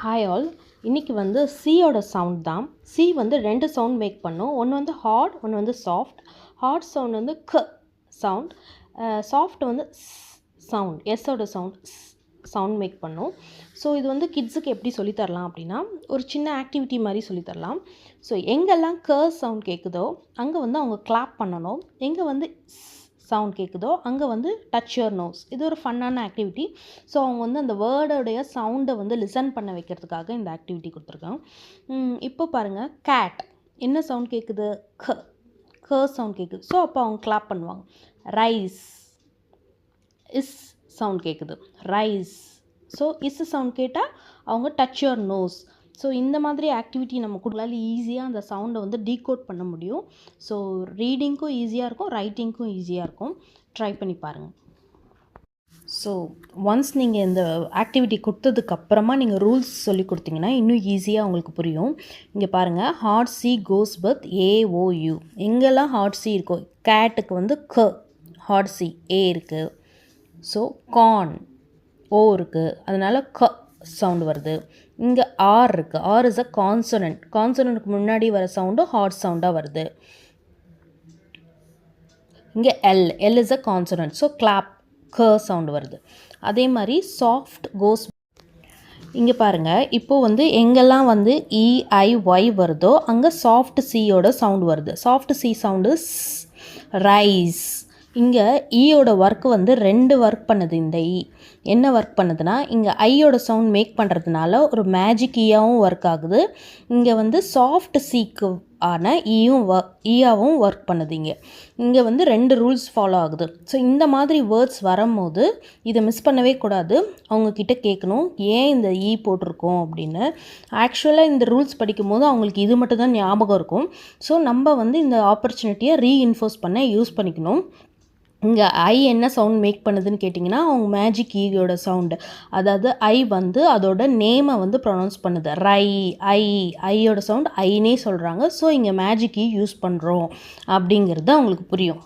Hi all. இன்றைக்கி வந்து சியோட சவுண்ட் தான். சி வந்து 2 சவுண்ட் மேக் பண்ணும். ஒன்று வந்து ஹார்ட், ஒன்று வந்து சாஃப்ட். ஹார்ட் சவுண்ட் வந்து க சவுண்ட், சாஃப்ட் வந்து சவுண்ட், எஸ்ஸோட சவுண்ட் மேக் பண்ணும். ஸோ இது வந்து கிட்ஸுக்கு எப்படி சொல்லித்தரலாம் அப்படின்னா, ஒரு சின்ன ஆக்டிவிட்டி மாதிரி சொல்லித்தரலாம். ஸோ எங்கெல்லாம் சவுண்ட் கேட்குதோ அங்கே வந்து அவங்க கிளாப் பண்ணணும். எங்கே வந்து சவுண்ட் கேட்குதோ அங்கே வந்து டச் யுவர் நோஸ். இது ஒரு ஃபன்னான ஆக்டிவிட்டி. ஸோ அவங்க வந்து அந்த வேர்டோடைய சவுண்டை வந்து லிசன் பண்ண வைக்கிறதுக்காக இந்த ஆக்டிவிட்டி கொடுத்துருக்கோம். இப்போ பாருங்கள், கேட் என்ன சவுண்ட் கேட்குது? க சவுண்ட் கேட்குது. ஸோ அப்போ அவங்க கிளாப் பண்ணுவாங்க. ரைஸ், இஸ் சவுண்ட் கேட்குது. ரைஸ். ஸோ இஸ் சவுண்ட் கேட்டால் அவங்க டச் யுவர் நோஸ். ஸோ இந்த மாதிரி ஆக்டிவிட்டி நம்ம கூடலால் ஈஸியாக அந்த சவுண்டை வந்து டீகோட் பண்ண முடியும். ஸோ ரீடிங்க்கும் ஈஸியாக இருக்கும், ரைட்டிங்க்கும் ஈஸியாக இருக்கும். ட்ரை பண்ணி பாருங்கள். ஸோ ஒன்ஸ் நீங்கள் இந்த ஆக்டிவிட்டி கொடுத்ததுக்கப்புறமா நீங்கள் ரூல்ஸ் சொல்லி கொடுத்தீங்கன்னா இன்னும் ஈஸியாக உங்களுக்கு புரியும். இங்கே பாருங்கள், hard C goes with AOU. எங்கெல்லாம் ஹார்ட் சி இருக்கோ, கேட்டுக்கு வந்து க, ஹார்ட் சி ஏ இருக்குது. ஸோ கார்ன் ஓ இருக்குது, அதனால் க சவுண்டு வருது. இங்கே ஆர் இருக்குது. R is a consonant. கான்சனன்ட்க்கு முன்னாடி வர சவுண்டு ஹார்ட் சவுண்டாக வருது. இங்கே L is a consonant. So clap, க சவுண்டு வருது. அதே மாதிரி சாஃப்ட் கோஸ். இங்கே பாருங்கள், இப்போது வந்து எங்கெல்லாம் வந்து EIY வருதோ அங்கே சாஃப்ட் சியோட சவுண்டு வருது. Soft C sound rice. இங்கே ஈயோட ஒர்க் வந்து 2 ஒர்க் பண்ணுது. இந்த என்ன ஒர்க் பண்ணுதுன்னா, இங்கே ஐயோட சவுண்ட் மேக் பண்ணுறதுனால ஒரு மேஜிக் ஈயாகவும் ஒர்க் ஆகுது. இங்கே வந்து சாஃப்ட் சீக்கு ஆன ஈயாவும் ஒர்க் பண்ணுது. இங்கே வந்து 2 ரூல்ஸ் ஃபாலோ ஆகுது. ஸோ இந்த மாதிரி வேர்ட்ஸ் வரும்போது இதை மிஸ் பண்ணவே கூடாது. அவங்கக்கிட்ட கேட்கணும், ஏன் இந்த போட்டிருக்கோம் அப்படின்னு. ஆக்சுவலாக இந்த ரூல்ஸ் படிக்கும்போது அவங்களுக்கு இது மட்டும் தான் ஞாபகம் இருக்கும். ஸோ நம்ம வந்து இந்த ஆப்பர்ச்சுனிட்டியை ரீஇன்ஃபோர்ஸ் பண்ண யூஸ் பண்ணிக்கணும். இங்கே ஐ என்ன சவுண்ட் மேக் பண்ணுதுன்னு கேட்டிங்கன்னா, அவங்க மேஜிக் ஈயோட சவுண்டு, அதாவது ஐ வந்து அதோட நேமை வந்து ப்ரொனவுன்ஸ் பண்ணுது. ஐயோட சவுண்ட் ஐனே சொல்கிறாங்க. ஸோ இங்கே மேஜிக் ஈ யூஸ் பண்ணுறோம் அப்படிங்கிறது அவங்களுக்கு புரியும்.